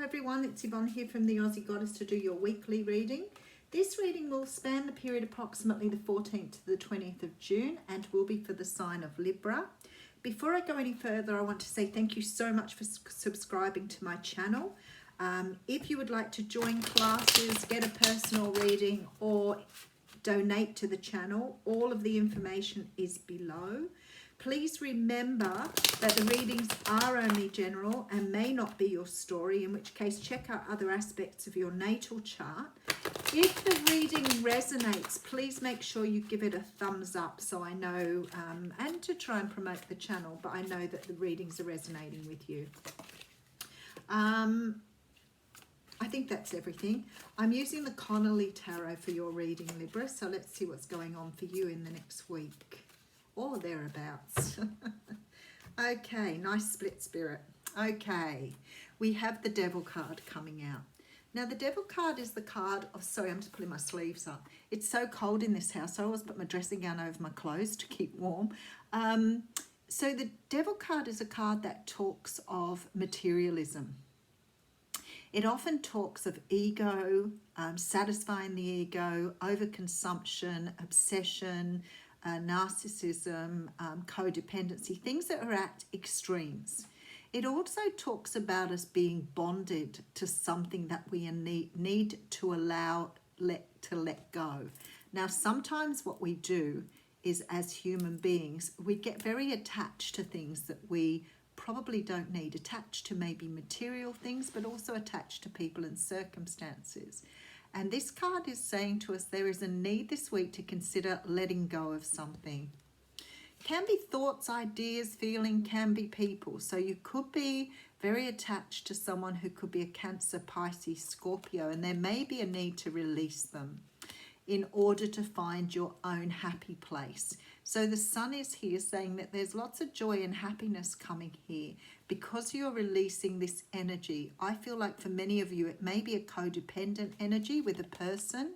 everyone, it's Yvonne here from the Aussie Goddess to do your weekly reading. This reading will span the period approximately the 14th to the 20th of June and will be for the sign of Libra. Before I go any further, I want to say thank you so much for subscribing to my channel. If you would like to join classes, get a personal reading or donate to the channel, all of the information is below. Please remember that the readings are only general and may not be your story, in which case check out other aspects of your natal chart. If the reading resonates, please make sure you give it a thumbs up so I know, and to try and promote the channel, but I know that the readings are resonating with you. I think that's everything. I'm using the Connolly Tarot for your reading, Libra, so let's see what's going on for you in the next week. Or thereabouts. Okay, nice split spirit. Okay, we have the Devil card coming out. Now the Devil card is the card of, sorry, I'm just pulling my sleeves up. It's so cold in this house, so I always put my dressing gown over my clothes to keep warm. So the Devil card is a card that talks of materialism. It often talks of ego, satisfying the ego, overconsumption, obsession, narcissism, codependency, things that are at extremes. It also talks about us being bonded to something that we need to let go. Now, sometimes what we do is, as human beings, we get very attached to things that we probably don't need, attached to maybe material things, but also attached to people and circumstances. And this card is saying to us there is a need this week to consider letting go of something. Can be thoughts, ideas, feeling, can be people. So you could be very attached to someone who could be a Cancer, Pisces, Scorpio, and there may be a need to release them in order to find your own happy place. So the Sun is here saying that there's lots of joy and happiness coming here because you're releasing this energy. I feel like for many of you, it may be a codependent energy with a person.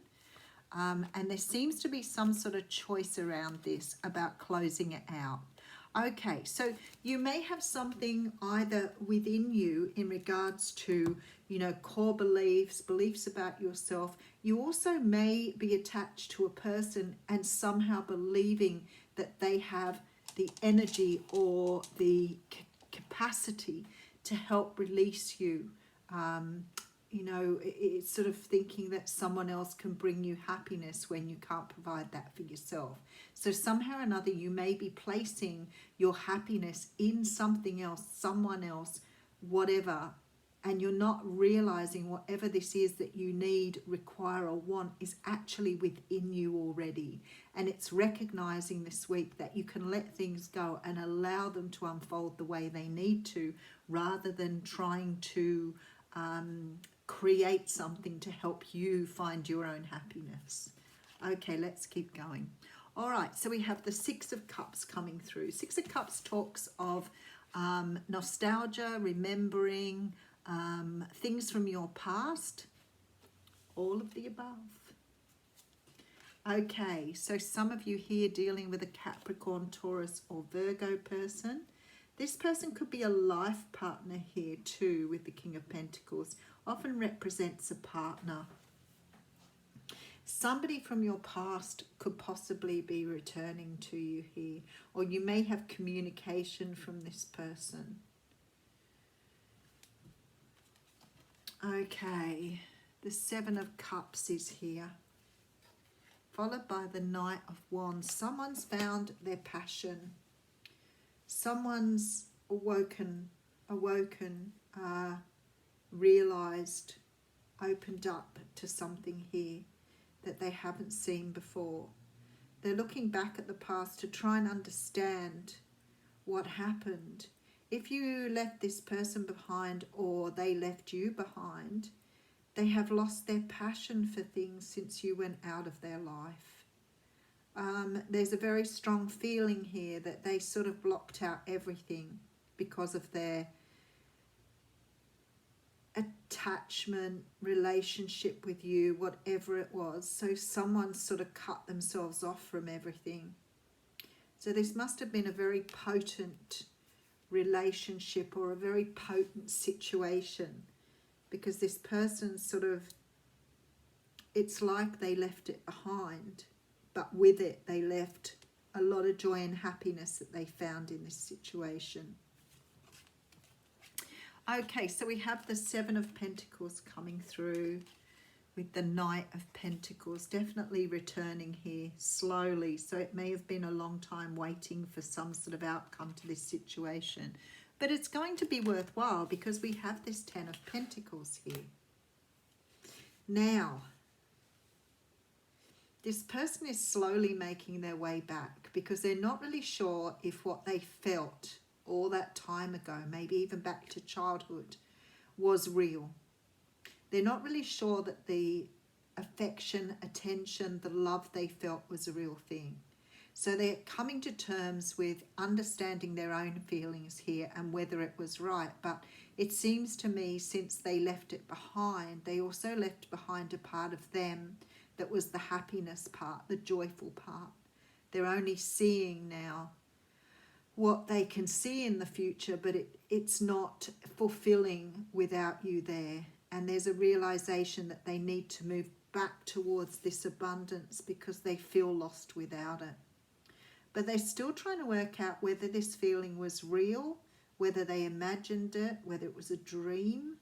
And there seems to be some sort of choice around this about closing it out. Okay, so you may have something either within you in regards to, you know, core beliefs, beliefs about yourself. You also may be attached to a person and somehow believing that they have the energy or the capacity to help release you. You know, it's sort of thinking that someone else can bring you happiness when you can't provide that for yourself. So somehow or another, you may be placing your happiness in something else, someone else, whatever, and you're not realizing whatever this is that you need, require, or want is actually within you already. And it's recognizing this week that you can let things go and allow them to unfold the way they need to, rather than trying to create something to help you find your own happiness. Okay, let's keep going. All right, so we have the Six of Cups coming through. Six of Cups talks of nostalgia, remembering things from your past, all of the above. Okay, so some of you here dealing with a Capricorn, Taurus, or Virgo person. This person could be a life partner here too, with the King of Pentacles. Often represents a partner. Somebody from your past could possibly be returning to you here, or you may have communication from this person. Okay, the Seven of Cups is here, followed by the Knight of Wands. Someone's found their passion. Someone's awoken, realized, opened up to something here that they haven't seen before. They're looking back at the past to try and understand what happened. If you left this person behind or they left you behind, they have lost their passion for things since you went out of their life. There's a very strong feeling here that they sort of blocked out everything because of their attachment, relationship with you, whatever it was. So someone sort of cut themselves off from everything. So this must have been a very potent relationship or a very potent situation because this person sort of, it's like they left it behind, but with it they left a lot of joy and happiness that they found in this situation. Okay, so we have the Seven of Pentacles coming through with the Knight of Pentacles, definitely returning here slowly. So it may have been a long time waiting for some sort of outcome to this situation, but it's going to be worthwhile because we have this Ten of Pentacles here. Now, this person is slowly making their way back because they're not really sure if what they felt all that time ago, maybe even back to childhood, was real. They're not really sure that the affection, attention, the love they felt was a real thing. So they're coming to terms with understanding their own feelings here and whether it was right. But it seems to me, since they left it behind, they also left behind a part of them that was the happiness part, the joyful part. They're only seeing now what they can see in the future, but it's not fulfilling without you there. And there's a realization that they need to move back towards this abundance because they feel lost without it. But they're still trying to work out whether this feeling was real, whether they imagined it, whether it was a dream,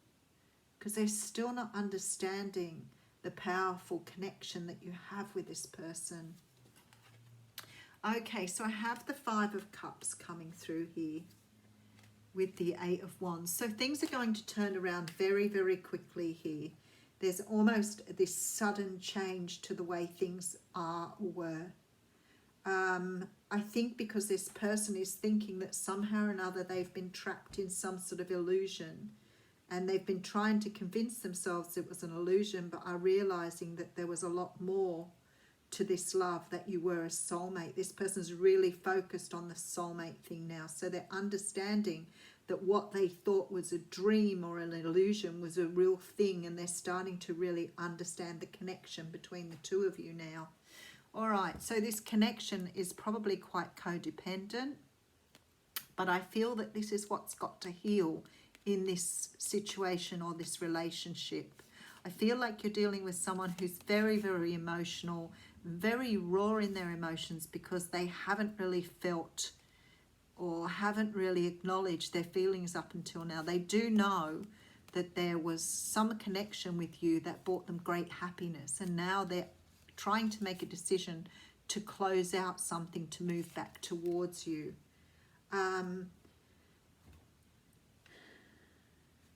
because they're still not understanding the powerful connection that you have with this person. Okay, so I have the Five of Cups coming through here with the Eight of Wands. So things are going to turn around very, very quickly here. There's almost this sudden change to the way things are or were. I think because this person is thinking that somehow or another they've been trapped in some sort of illusion, and they've been trying to convince themselves it was an illusion, but are realizing that there was a lot more to this love, that you were a soulmate. This person's really focused on the soulmate thing now. So they're understanding that what they thought was a dream or an illusion was a real thing, and they're starting to really understand the connection between the two of you now. All right, so this connection is probably quite codependent, but I feel that this is what's got to heal in this situation or this relationship. I feel like you're dealing with someone who's very, very emotional, very raw in their emotions because they haven't really felt or haven't really acknowledged their feelings up until now. They do know that there was some connection with you that brought them great happiness, and now they're trying to make a decision to close out something to move back towards you.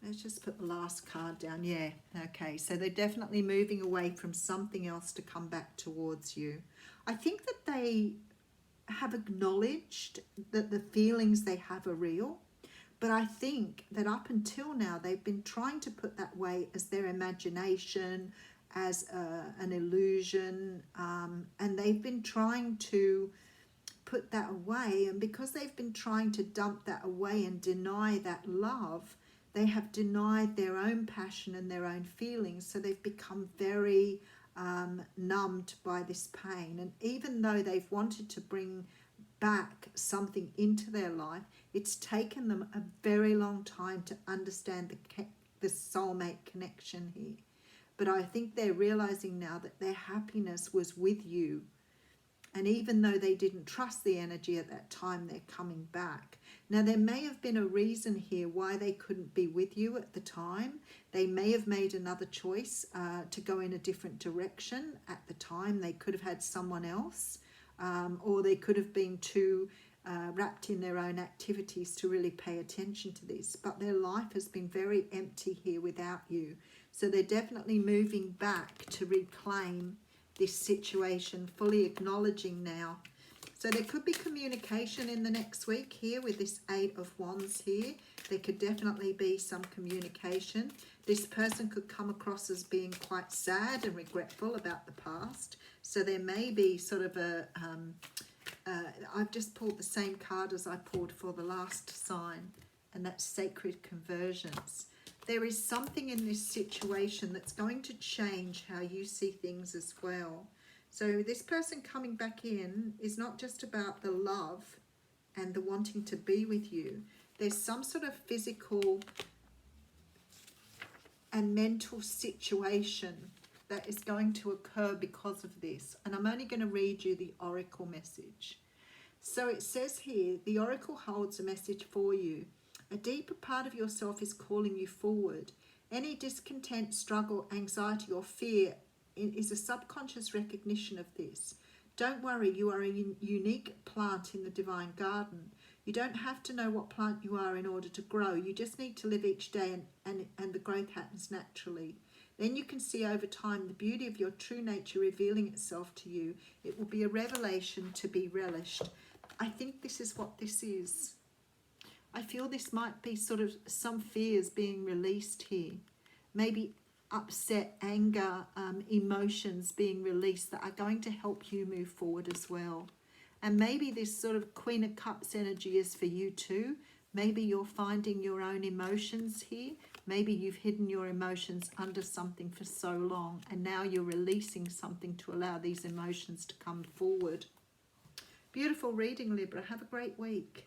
Let's just put the last card down. Yeah, okay. So they're definitely moving away from something else to come back towards you. I think that they have acknowledged that the feelings they have are real, but I think that up until now they've been trying to put that way as their imagination, as an illusion, and they've been trying to put that away, and because they've been trying to dump that away and deny that love, they have denied their own passion and their own feelings, so they've become very numbed by this pain. And even though they've wanted to bring back something into their life, it's taken them a very long time to understand the soulmate connection here. But I think they're realizing now that their happiness was with you. And even though they didn't trust the energy at that time, they're coming back. Now, there may have been a reason here why they couldn't be with you at the time. They may have made another choice to go in a different direction at the time. They could have had someone else, or they could have been too wrapped in their own activities to really pay attention to this. But their life has been very empty here without you. So they're definitely moving back to reclaim this situation, fully acknowledging now. So there could be communication in the next week here with this Eight of Wands here. There could definitely be some communication. This person could come across as being quite sad and regretful about the past. So there may be sort of a... I've just pulled the same card as I pulled for the last sign, and that's Sacred Conversions. There is something in this situation that's going to change how you see things as well. So this person coming back in is not just about the love and the wanting to be with you. There's some sort of physical and mental situation that is going to occur because of this. And I'm only going to read you the oracle message. So it says here, the oracle holds a message for you. A deeper part of yourself is calling you forward. Any discontent, struggle, anxiety, or fear is a subconscious recognition of this. Don't worry, you are a unique plant in the divine garden. You don't have to know what plant you are in order to grow. You just need to live each day and the growth happens naturally. Then you can see over time the beauty of your true nature revealing itself to you. It will be a revelation to be relished. I think this is what this is. I feel this might be sort of some fears being released here. Maybe upset, anger, emotions being released that are going to help you move forward as well. And maybe this sort of Queen of Cups energy is for you too. Maybe you're finding your own emotions here. Maybe you've hidden your emotions under something for so long and now you're releasing something to allow these emotions to come forward. Beautiful reading, Libra. Have a great week.